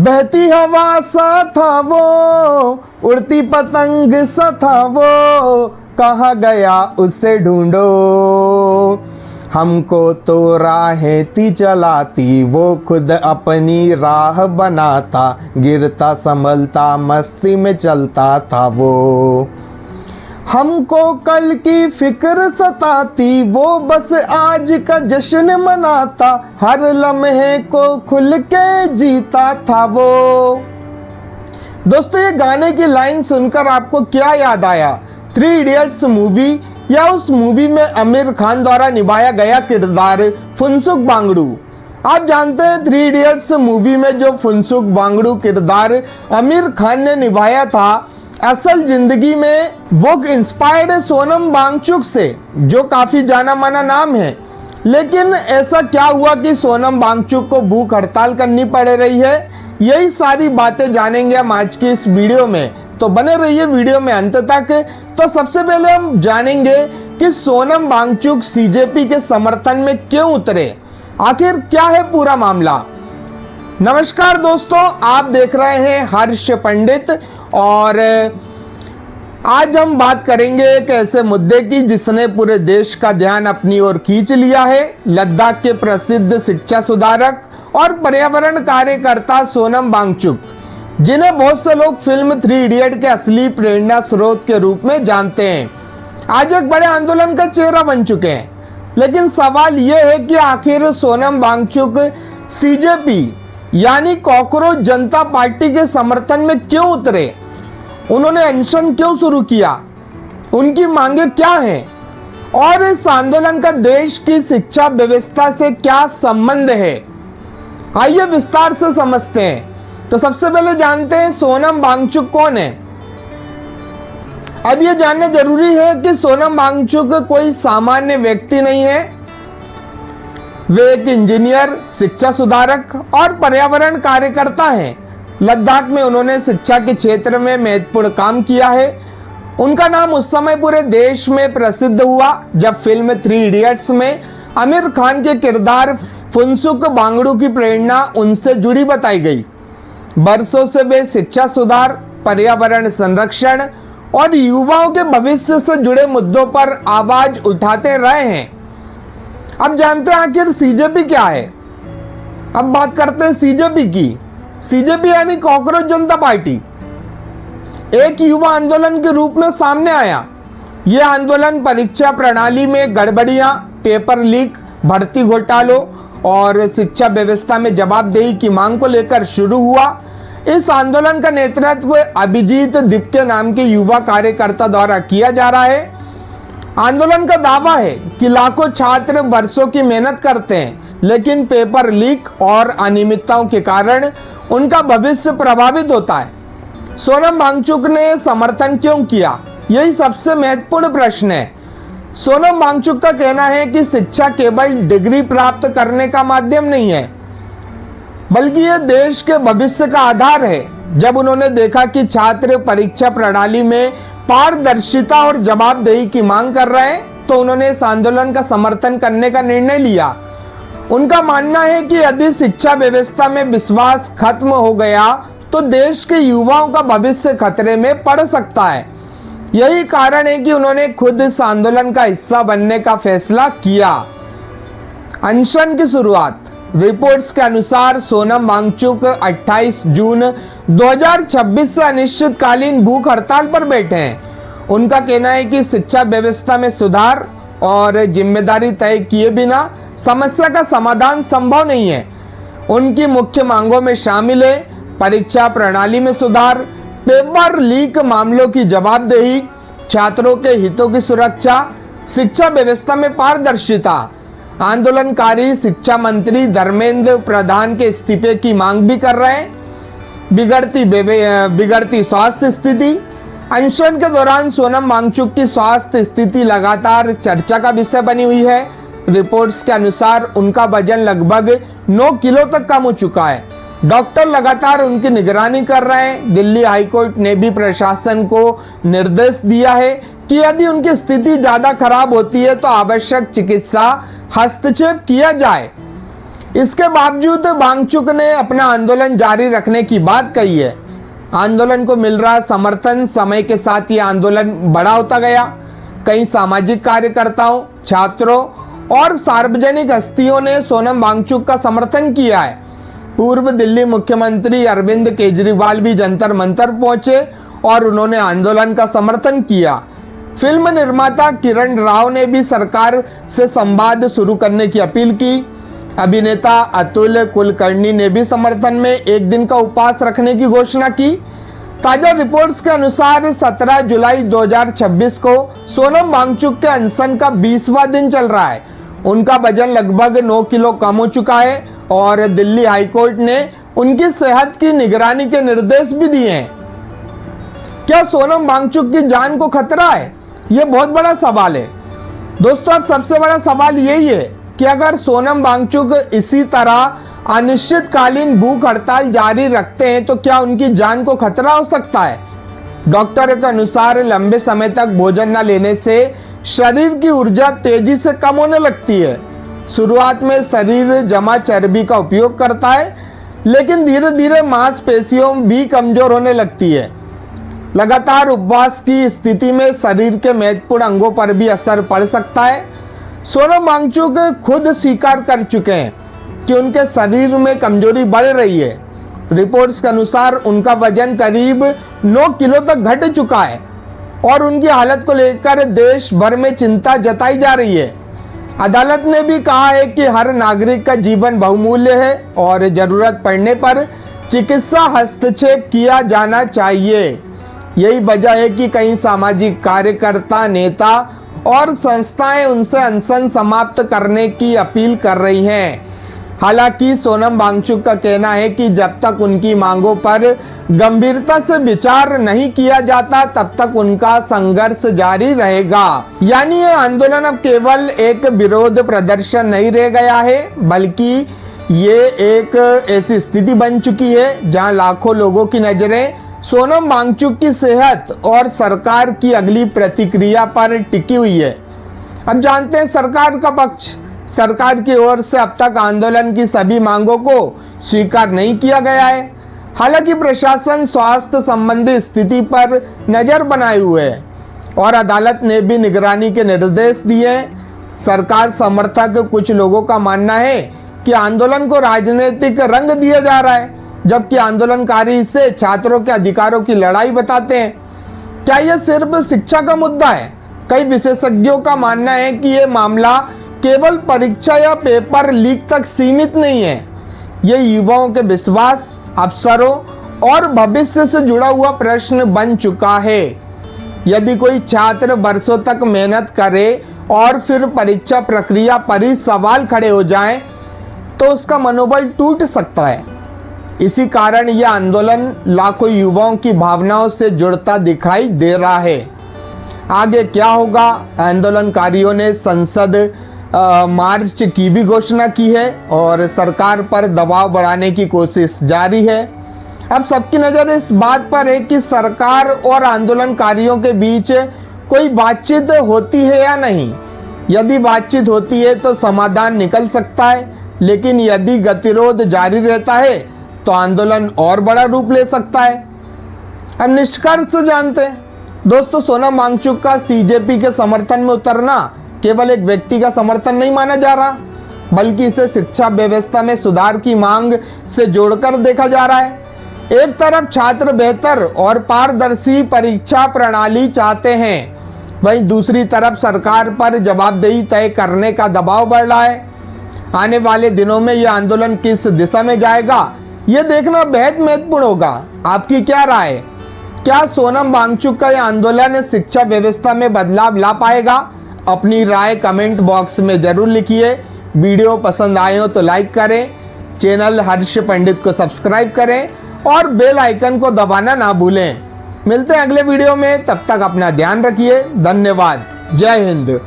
बहती हवा सा था वो, उड़ती पतंग सा था वो, कहाँ गया उसे ढूंढो। हमको तो राहें थी चलाती, वो खुद अपनी राह बनाता, गिरता संभलता मस्ती में चलता था वो। हमको कल की फिक्र सताती, वो बस आज का जश्न मनाता, हर लम्हे को खुल के जीता था वो। दोस्तों, ये गाने की लाइन सुनकर आपको क्या याद आया? थ्री इडियट्स मूवी या उस मूवी में आमिर खान द्वारा निभाया गया किरदार फुनसुक वांगडू। आप जानते हैं थ्री इडियट्स मूवी में जो फुनसुक वांगडू किरदार आमिर खान ने निभाया था, असल जिंदगी में वो इंस्पायर्ड है सोनम वांगचुक से, जो काफी जाना माना नाम है। लेकिन ऐसा क्या हुआ कि सोनम वांगचुक को भूख हड़ताल करनी पड़ रही है? यही सारी बातें जानेंगे हम आज की इस वीडियो में, तो बने रहिए वीडियो में अंत तक। तो सबसे पहले हम जानेंगे कि सोनम वांगचुक सीजेपी के समर्थन में क्यों उतरे, आखिर क्या है पूरा मामला। नमस्कार दोस्तों, आप देख रहे हैं हर्ष पंडित और आज हम बात करेंगे एक ऐसे मुद्दे की जिसने पूरे देश का ध्यान अपनी ओर खींच लिया है। लद्दाख के प्रसिद्ध शिक्षा सुधारक और पर्यावरण कार्यकर्ता सोनम वांगचुक, जिन्हें बहुत से लोग फिल्म थ्री इडियट के असली प्रेरणा स्रोत के रूप में जानते हैं, आज एक बड़े आंदोलन का चेहरा बन चुके हैं। लेकिन सवाल यह है कि आखिर सोनम वांगचुक सीजेपी यानी कॉकरोच जनता पार्टी के समर्थन में क्यों उतरे? उन्होंने अनशन क्यों शुरू किया? उनकी मांगे क्या हैं? और इस आंदोलन का देश की शिक्षा व्यवस्था से क्या संबंध है? आइए विस्तार से समझते हैं। तो सबसे पहले जानते हैं सोनम वांगचुक कौन है। अब यह जानना जरूरी है कि सोनम वांगचुक कोई सामान्य व्यक्ति नहीं है। वे एक इंजीनियर, शिक्षा सुधारक और पर्यावरण कार्यकर्ता हैं। लद्दाख में उन्होंने शिक्षा के क्षेत्र में महत्वपूर्ण काम किया है। उनका नाम उस समय पूरे देश में प्रसिद्ध हुआ जब फिल्म थ्री इडियट्स में आमिर खान के किरदार फुनसुक वांगडू की प्रेरणा उनसे जुड़ी बताई गई। बरसों से वे शिक्षा सुधार, पर्यावरण संरक्षण और युवाओं के भविष्य से जुड़े मुद्दों पर आवाज उठाते रहे हैं। अब जानते हैं आखिर सीजेपी क्या है। अब बात करते हैं सीजेपी की। सीजेपी यानी कॉकरोच जनता पार्टी एक युवा आंदोलन के रूप में सामने आया। यह आंदोलन परीक्षा प्रणाली में गड़बड़ियां, पेपर लीक, भर्ती घोटालों और शिक्षा व्यवस्था में जवाबदेही की मांग को लेकर शुरू हुआ। इस आंदोलन का नेतृत्व अभिजीत दिप्के नाम के युवा कार्यकर्ता द्वारा किया जा रहा है। आंदोलन का दावा है कि लाखों छात्र वर्षों की मेहनत करते हैं, लेकिन पेपर लीक और अनियमितताओं के कारण उनका भविष्य प्रभावित होता है। सोनम वांगचुक ने समर्थन क्यों किया, यही सबसे महत्वपूर्ण प्रश्न है। सोनम वांगचुक का कहना है कि शिक्षा केवल डिग्री प्राप्त करने का माध्यम नहीं है, बल्कि यह देश के भविष्य का आधार है। जब उन्होंने देखा कि छात्र परीक्षा प्रणाली में पारदर्शिता और जवाबदेही की मांग कर रहे हैं, तो उन्होंने इस आंदोलन का समर्थन करने का निर्णय लिया। उनका मानना है कि यदि शिक्षा व्यवस्था में विश्वास खत्म हो गया तो देश के युवाओं का भविष्य खतरे में पड़ सकता है। यही कारण है कि उन्होंने खुद इस आंदोलन का हिस्सा बनने का फैसला किया। अनशन की शुरुआत। रिपोर्ट्स के अनुसार सोनम वांगचुक 28 जून 2026 से अनिश्चितकालीन भूख हड़ताल पर बैठे हैं। उनका कहना है कि शिक्षा व्यवस्था में सुधार और जिम्मेदारी तय किए बिना समस्या का समाधान संभव नहीं है। उनकी मुख्य मांगों में शामिल है परीक्षा प्रणाली में सुधार, पेपर लीक मामलों की जवाबदेही, छात्रों के हितों की सुरक्षा, शिक्षा व्यवस्था में पारदर्शिता। आंदोलनकारी शिक्षा मंत्री धर्मेंद्र प्रधान के इस्तीफे की मांग भी कर रहे हैं। बिगड़ती स्वास्थ्य स्थिति। अनशन के दौरान सोनम वांगचुक की स्वास्थ्य स्थिति लगातार चर्चा का विषय बनी हुई है। रिपोर्ट्स के अनुसार उनका वजन लगभग 9 किलो तक कम हो चुका है। डॉक्टर लगातार उनकी निगरानी कर रहे हैं। दिल्ली हाईकोर्ट ने भी प्रशासन को निर्देश दिया है कि यदि उनकी स्थिति ज्यादा खराब होती है तो आवश्यक चिकित्सा हस्तक्षेप किया जाए। इसके बावजूद वांगचुक ने अपना आंदोलन जारी रखने की बात कही है। आंदोलन को मिल रहा समर्थन समय के साथ ये आंदोलन बड़ा होता गया। कई सामाजिक कार्यकर्ताओं, छात्रों और सार्वजनिक हस्तियों ने सोनम वांगचुक का समर्थन किया है। पूर्व दिल्ली मुख्यमंत्री अरविंद केजरीवाल भी जंतर मंतर पहुंचे और उन्होंने आंदोलन का समर्थन किया। फिल्म निर्माता किरण राव ने भी सरकार से संवाद शुरू करने की अपील की। अभिनेता अतुल कुलकर्णी ने भी समर्थन में एक दिन का उपवास रखने की घोषणा की। ताजा रिपोर्ट्स के अनुसार 17 जुलाई 2026 को सोनम वांगचुक के अनशन का 20वां दिन चल रहा है। उनका वजन लगभग 9 किलो कम हो चुका है और दिल्ली हाईकोर्ट ने उनकी सेहत की निगरानी के निर्देश भी दिए हैं। क्या सोनम वांगचुक की जान को खतरा है? यह बहुत बड़ा सवाल है। दोस्तों, अब सबसे बड़ा सवाल यही है कि अगर सोनम वांगचुक इसी तरह अनिश्चितकालीन भूख हड़ताल जारी रखते हैं तो क्या उनकी जान को खतरा हो सकता है? डॉक्टर के अनुसार लंबे समय तक भोजन न लेने से शरीर की ऊर्जा तेजी से कम होने लगती है। शुरुआत में शरीर जमा चर्बी का उपयोग करता है, लेकिन धीरे धीरे मांसपेशियों भी कमजोर होने लगती है। लगातार उपवास की स्थिति में शरीर के महत्वपूर्ण अंगों पर भी असर पड़ सकता है। सोनम वांगचुक खुद स्वीकार कर चुके हैं कि उनके शरीर में कमजोरी बढ़ रही है। रिपोर्ट्स के अनुसार उनका वजन करीब 9 किलो तक घट चुका है और उनकी हालत को लेकर देश भर में चिंता जताई जा रही है। अदालत ने भी कहा है कि हर नागरिक का जीवन बहुमूल्य है और जरूरत पड़ने पर चिकित्सा हस्तक्षेप किया जाना चाहिए। यही वजह है कि कई सामाजिक कार्यकर्ता, नेता और संस्थाएं उनसे अनशन समाप्त करने की अपील कर रही हैं। हालांकि सोनम वांगचुक का कहना है कि जब तक उनकी मांगों पर गंभीरता से विचार नहीं किया जाता तब तक उनका संघर्ष जारी रहेगा। यानी ये आंदोलन अब केवल एक विरोध प्रदर्शन नहीं रह गया है, बल्कि ये एक ऐसी स्थिति बन चुकी है जहां लाखों लोगों की नजरें सोनम वांगचुक की सेहत और सरकार की अगली प्रतिक्रिया पर टिकी हुई है। अब जानते हैं सरकार का पक्ष। सरकार की ओर से अब तक आंदोलन की सभी मांगों को स्वीकार नहीं किया गया है। हालांकि प्रशासन स्वास्थ्य संबंधी स्थिति पर नजर बनाए हुए है और अदालत ने भी निगरानी के निर्देश दिए। सरकार समर्थक कुछ लोगों का मानना है कि आंदोलन को राजनीतिक रंग दिया जा रहा है, जबकि आंदोलनकारी इसे छात्रों के अधिकारों की लड़ाई बताते हैं। क्या यह सिर्फ शिक्षा का मुद्दा है? कई विशेषज्ञों का मानना है कि यह मामला केवल परीक्षा या पेपर लीक तक सीमित नहीं है। यह युवाओं के विश्वास, अवसरों और भविष्य से जुड़ा हुआ प्रश्न बन चुका है। यदि कोई छात्र वर्षों तक मेहनत करे और फिर परीक्षा प्रक्रिया पर ही सवाल खड़े हो जाएं, तो उसका मनोबल टूट सकता है। इसी कारण यह आंदोलन लाखों युवाओं की भावनाओं से जुड़ता दिखाई दे रहा है। आगे क्या होगा? आंदोलनकारियों ने संसद मार्च की भी घोषणा की है और सरकार पर दबाव बढ़ाने की कोशिश जारी है। अब सबकी नज़र इस बात पर है कि सरकार और आंदोलनकारियों के बीच कोई बातचीत होती है या नहीं। यदि बातचीत होती है तो समाधान निकल सकता है, लेकिन यदि गतिरोध जारी रहता है तो आंदोलन और बड़ा रूप ले सकता है। अब निष्कर्ष जानते हैं। दोस्तों, सोनम वांगचुक का सीजेपी के समर्थन में उतरना केवल एक व्यक्ति का समर्थन नहीं माना जा रहा, बल्कि इसे शिक्षा व्यवस्था में सुधार की मांग से जोड़कर देखा जा रहा है। एक तरफ छात्र बेहतर और पारदर्शी परीक्षा प्रणाली चाहते हैं, वहीं दूसरी तरफ सरकार पर जवाबदेही तय करने का दबाव बढ़ रहा है। आने वाले दिनों में यह आंदोलन किस दिशा में जाएगा, यह देखना बेहद महत्वपूर्ण होगा। आपकी क्या राय है? क्या सोनम वांगचुक का यह आंदोलन शिक्षा व्यवस्था में बदलाव ला पाएगा? अपनी राय कमेंट बॉक्स में जरूर लिखिए। वीडियो पसंद आए हो तो लाइक करें, चैनल हर्ष पंडित को सब्सक्राइब करें और बेल आइकन को दबाना ना भूलें। मिलते हैं अगले वीडियो में, तब तक अपना ध्यान रखिए। धन्यवाद। जय हिंद।